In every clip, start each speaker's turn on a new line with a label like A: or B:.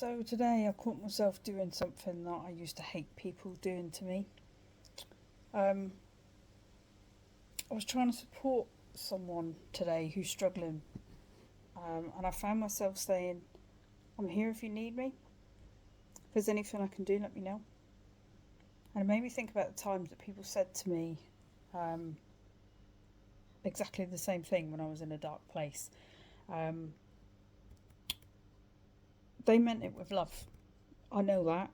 A: So today I caught myself doing something that I used to hate people doing to me. Um, I was trying to support someone today who's struggling, and I found myself saying, "I'm here if you need me. If there's anything I can do, let me know." And it made me think about the times that people said to me um, exactly the same thing when I was in a dark place. Um, they meant it with love. I know that.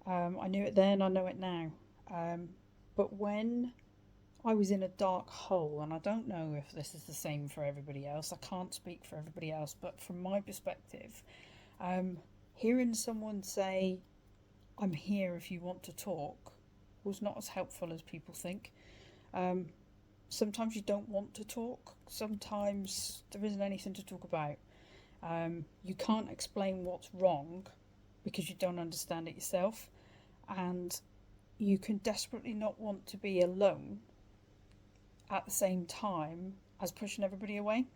A: I knew it then. I know it now. Um, but when I was in a dark hole, and I don't know if this is the same for everybody else. I can't speak for everybody else, but from my perspective, um, hearing someone say, "I'm here if you want to talk," was not as helpful as people think. Um, Sometimes you don't want to talk, sometimes there isn't anything to talk about. You can't explain what's wrong because you don't understand it yourself, and you can desperately not want to be alone at the same time as pushing everybody away.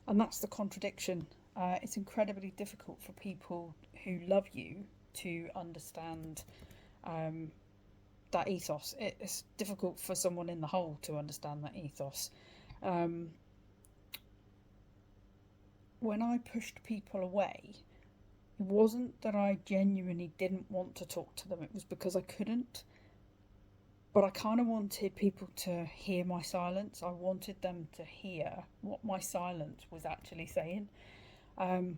A: And that's the contradiction. It's incredibly difficult for people who love you to understand um, that ethos. It's difficult for someone in the hole to understand that ethos. Um, when I pushed people away, it wasn't that I genuinely didn't want to talk to them, it was because I couldn't. But I kind of wanted people to hear my silence. I wanted them to hear what my silence was actually saying. Um,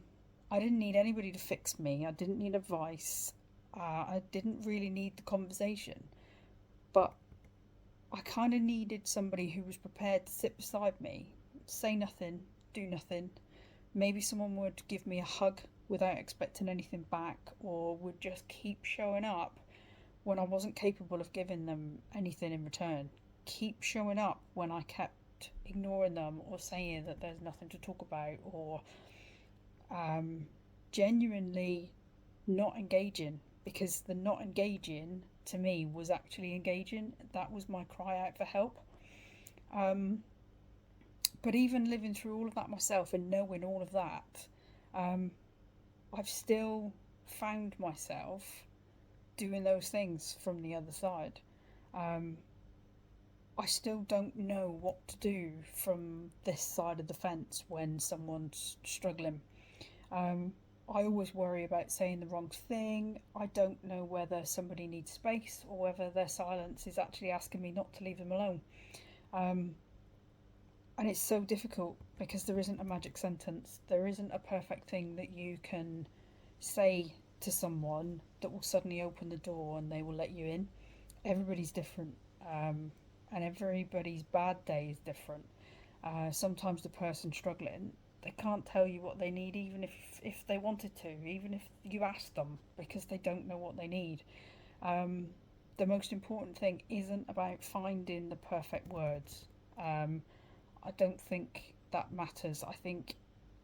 A: I didn't need anybody to fix me. I didn't need advice. I didn't really need the conversation. But I kind of needed somebody who was prepared to sit beside me, say nothing, do nothing. Maybe someone would give me a hug without expecting anything back, or would just keep showing up when I wasn't capable of giving them anything in return. Keep showing up when I kept ignoring them or saying that there's nothing to talk about, or um, genuinely not engaging, because the not engaging to me was actually engaging. That was my cry out for help. Um, but even living through all of that myself and knowing all of that, um, I've still found myself doing those things from the other side. Um, I still don't know what to do from this side of the fence when someone's struggling. Um, I always worry about saying the wrong thing. I don't know whether somebody needs space or whether their silence is actually asking me not to leave them alone. Um, and it's so difficult because there isn't a magic sentence. There isn't a perfect thing that you can say to someone that will suddenly open the door and they will let you in. Everybody's different, and everybody's bad day is different. Sometimes the person struggling, they can't tell you what they need, even if they wanted to, even if you ask them, because they don't know what they need. Um, the most important thing isn't about finding the perfect words. I don't think that matters. I think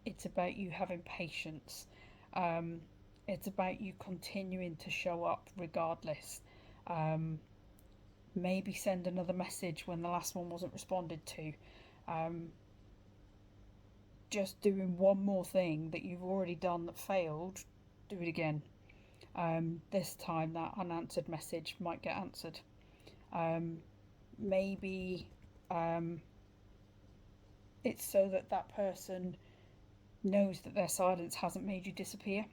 A: it's about you having patience. Um, it's about you continuing to show up regardless. Um, Maybe send another message when the last one wasn't responded to. Um, just doing one more thing that you've already done that failed, do it again. This time that unanswered message might get answered. Um, Maybe um, it's so that that person knows that their silence hasn't made you disappear.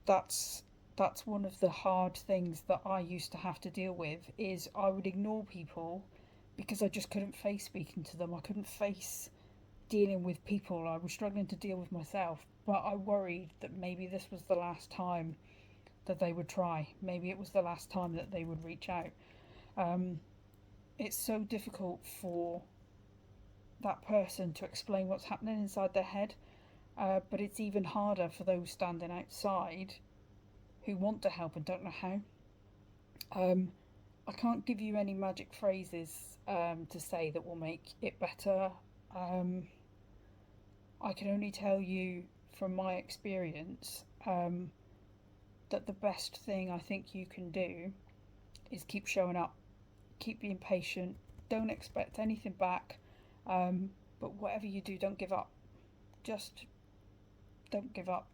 A: That's that's one of the hard things that I used to have to deal with, is I would ignore people because I just couldn't face speaking to them. I couldn't face dealing with people. I was struggling to deal with myself, but I worried that maybe this was the last time that they would try. Maybe it was the last time that they would reach out. Um, it's so difficult for that person to explain what's happening inside their head, but it's even harder for those standing outside who want to help and don't know how. Um, I can't give you any magic phrases to say that will make it better. Um, I can only tell you from my experience that the best thing I think you can do is keep showing up, keep being patient, don't expect anything back, but whatever you do, don't give up. Just don't give up.